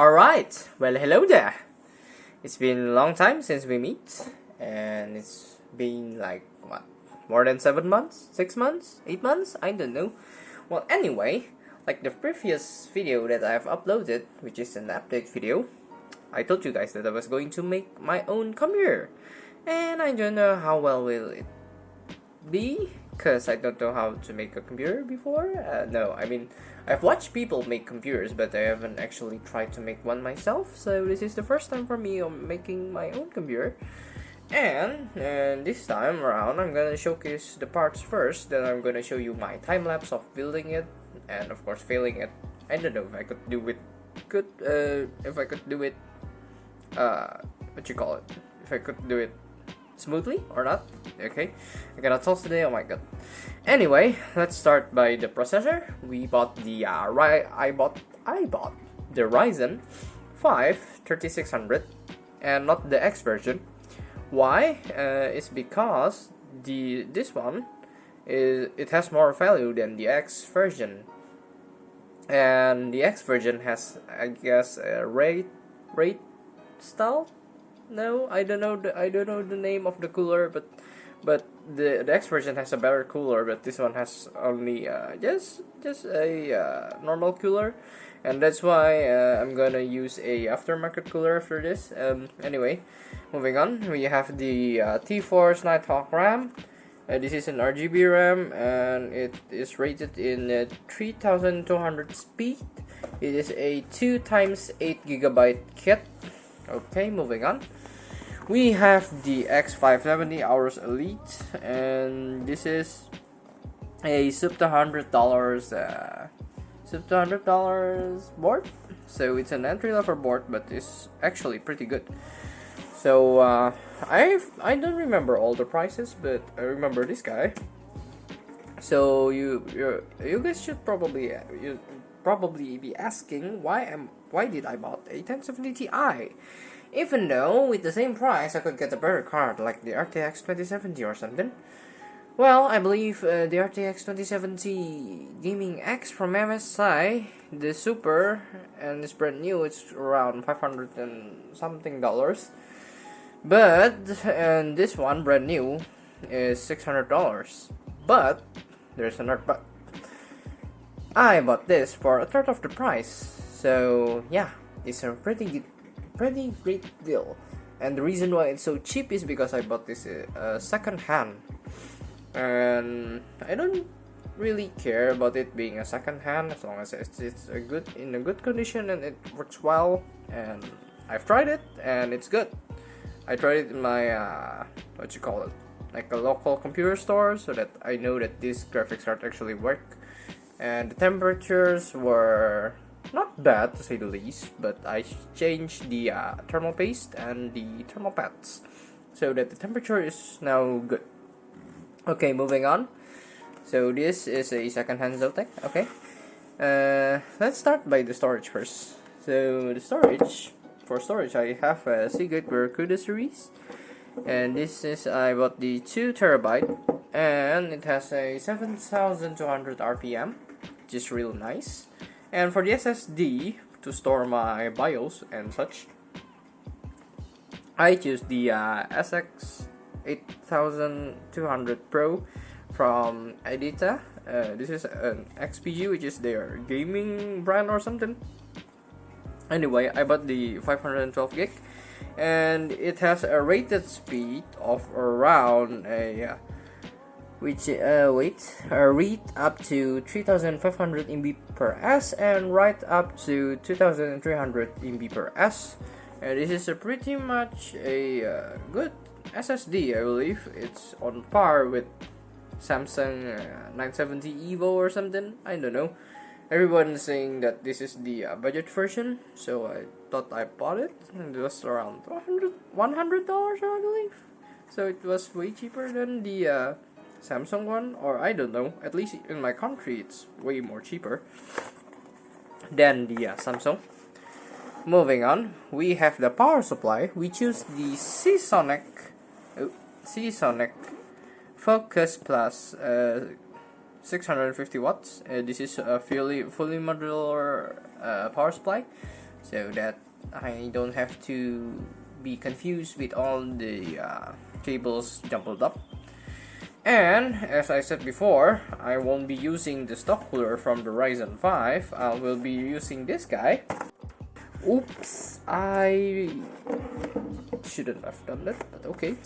Alright, well hello there. It's been a long time since we meet, and it's been like, what, more than 7 months? 6 months? 8 months? I don't know. Well anyway, like the previous video that I've uploaded, which is an update video, I told you guys that I was going to make my own computer. And I don't know how well will it be, because I don't know how to make a computer before. No, I mean, I've watched people make computers, but I haven't actually tried to make one myself. So this is the first time for me on making my own computer. And this time around, I'm gonna showcase the parts first. Then I'm gonna show you my time lapse of building it, and of course failing it. I don't know if I could do it. If I could do it. What you call it? If I could do it smoothly or not. Okay, I got a toss today. Oh my god. Anyway, let's start by the processor. We bought the I bought the Ryzen 5 3600 and not the X version. Why? It's because this one it has more value than the X version, and the X version has, I guess, a rate style. No, I don't know the name of the cooler, but the X version has a better cooler, but this one has only just a normal cooler, and that's why I'm gonna use a aftermarket cooler after this. Anyway, moving on, we have the T-Force Nighthawk RAM. This is an RGB RAM, and it is rated in 3200 speed. It is a 2x8 GB kit. Okay, moving on. We have the X570 Aorus Elite, and this is a sub to $100 board. So it's an entry level board, but it's actually pretty good. So I don't remember all the prices, but I remember this guy. So you guys should probably be asking why did I bought a 1070 Ti, even though with the same price I could get a better card like the RTX 2070 or something. Well, I believe the RTX 2070 Gammaxx from MSI, the Super, and it's brand new. It's around $500 and something dollars. But this one brand new is $600. But there's another but. I bought this for a third of the price. So yeah, it's a pretty great deal. And the reason why it's so cheap is because I bought this second hand, and I don't really care about it being a second hand as long as it's in a good condition and it works well. And I've tried it and it's good. I tried it in my like a local computer store, so that I know that these graphics cards actually work. And the temperatures were not bad to say the least, but I changed the thermal paste and the thermal pads so that the temperature is now good. Okay, moving on. So this is a second-hand Zotac. Okay, let's start by the storage first. So the storage, I have a Seagate Baraccuda series, and this is, I bought the 2 TB, and it has a 7200 RPM, which is real nice. And for the SSD to store my BIOS and such, I choose the SX8200 Pro from Adata. This is an XPG, which is their gaming brand or something. Anyway, I bought the 512 gig, and it has a rated speed of around a read up to 3500 MB per S and write up to 2300 MB per S. And this is a pretty much a good SSD. I believe it's on par with Samsung 970 Evo or something. I don't know. Everyone is saying that this is the budget version, so I thought I bought it, and it was around $100, I believe. So it was way cheaper than the Samsung one, or I don't know. At least in my country, it's way more cheaper than the Samsung. Moving on, we have the power supply. We choose the Seasonic Focus Plus 650 watts. This is a fully modular power supply. so that I don't have to be confused with all the cables jumbled up. And as I said before, I won't be using the stock cooler from the Ryzen 5. I will be using this guy. Oops, I shouldn't have done that, but okay.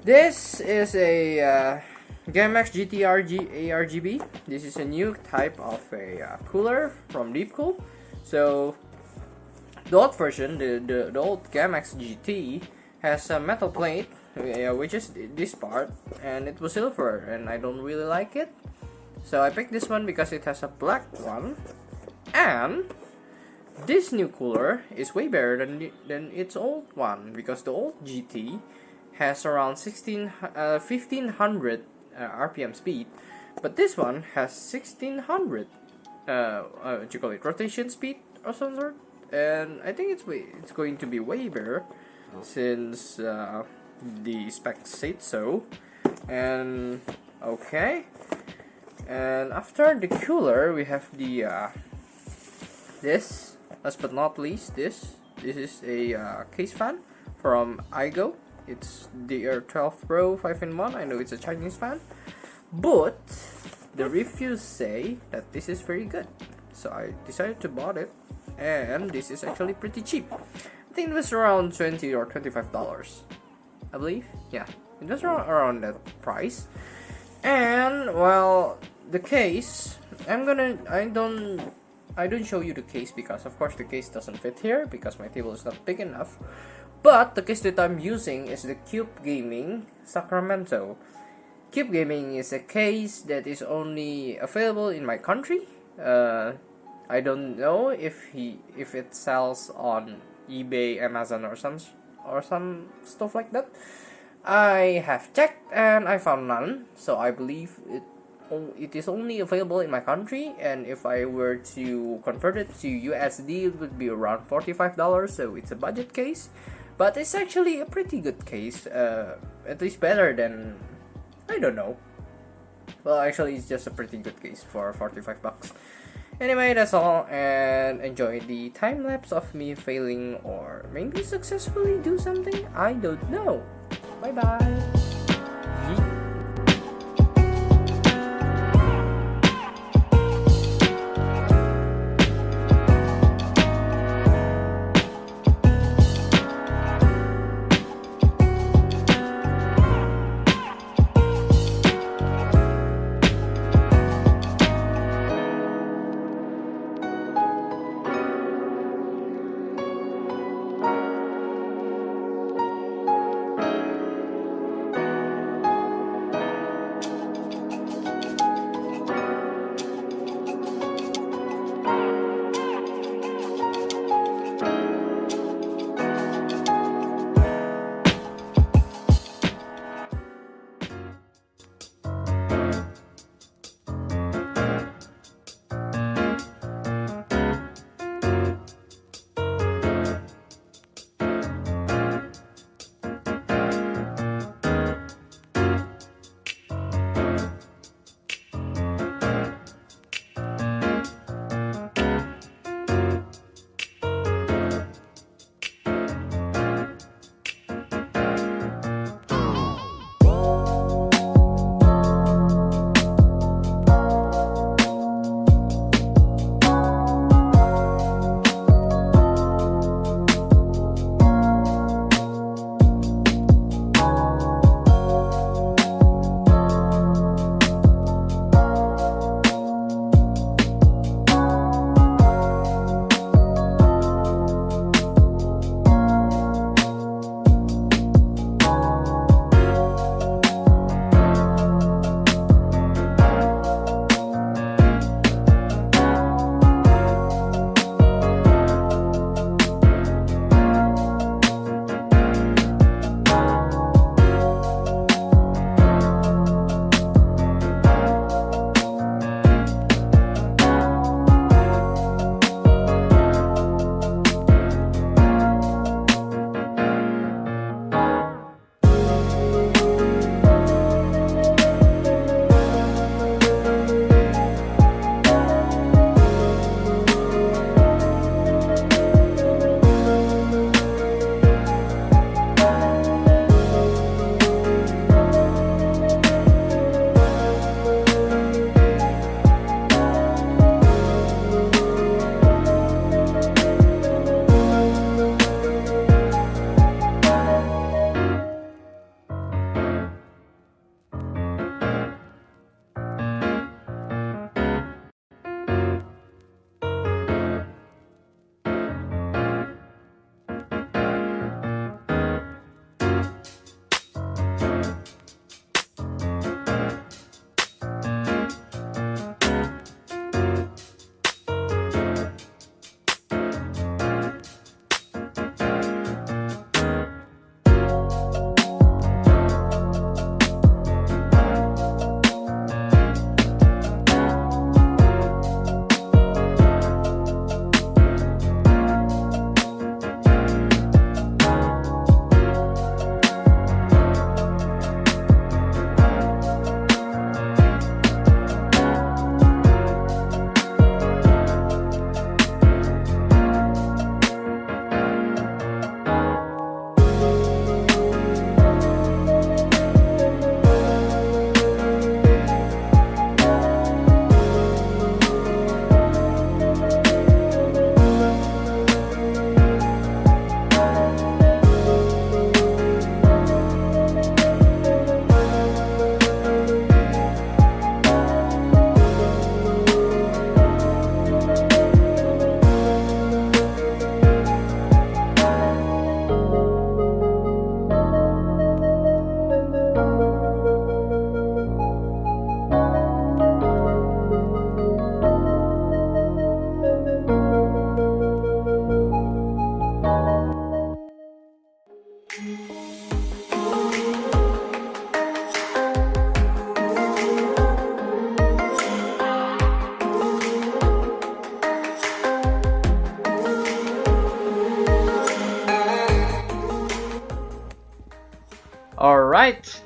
This is a Gammaxx GT-ARGB. This is a new type of a cooler from Deepcool. So the old version, the old Gammaxx GT, has a metal plate, which is this part, and it was silver, and I don't really like it. So I picked this one because it has a black one, and this new cooler is way better than its old one, because the old GT has around 1500 RPM speed, but this one has 1600 what you call it, rotation speed or some sort, and I think it's going to be way better since the specs say so. And okay, and after the cooler we have the this, last but not least, this is a case fan from iGo. It's the Air 12 Pro 5-in-1. I know it's a Chinese fan, but the reviews say that this is very good, so I decided to bought it, and this is actually pretty cheap. I think it was around $20 or $25, I believe. Yeah, it was around that price. And well, the case, I don't show you the case because of course the case doesn't fit here because my table is not big enough. But the case that I'm using is the Gaming Sacramento. Gaming is a case that is only available in my country. I don't know if it sells on eBay, Amazon, or some stuff like that. I have checked and I found none, so I believe it is only available in my country, and if I were to convert it to USD, it would be around $45, so it's a budget case. But it's actually a pretty good case, at least better than, I don't know. Well, actually, it's just a pretty good case for $45. Anyway, that's all, and enjoy the time lapse of me failing or maybe successfully do something. I don't know. Bye bye.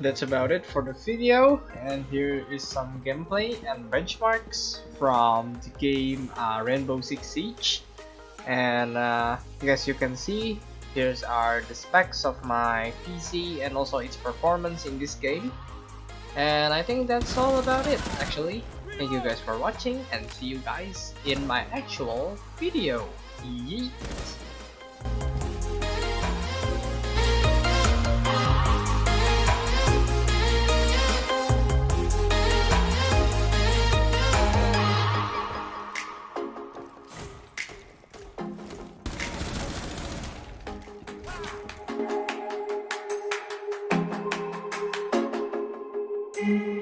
that's about it for the video, and here is some gameplay and benchmarks from the game Rainbow Six Siege. And as you can see, here's the specs of my PC and also its performance in this game. And I think that's all about it actually. Thank you guys for watching, and see you guys in my actual video. Yeet! Thank you.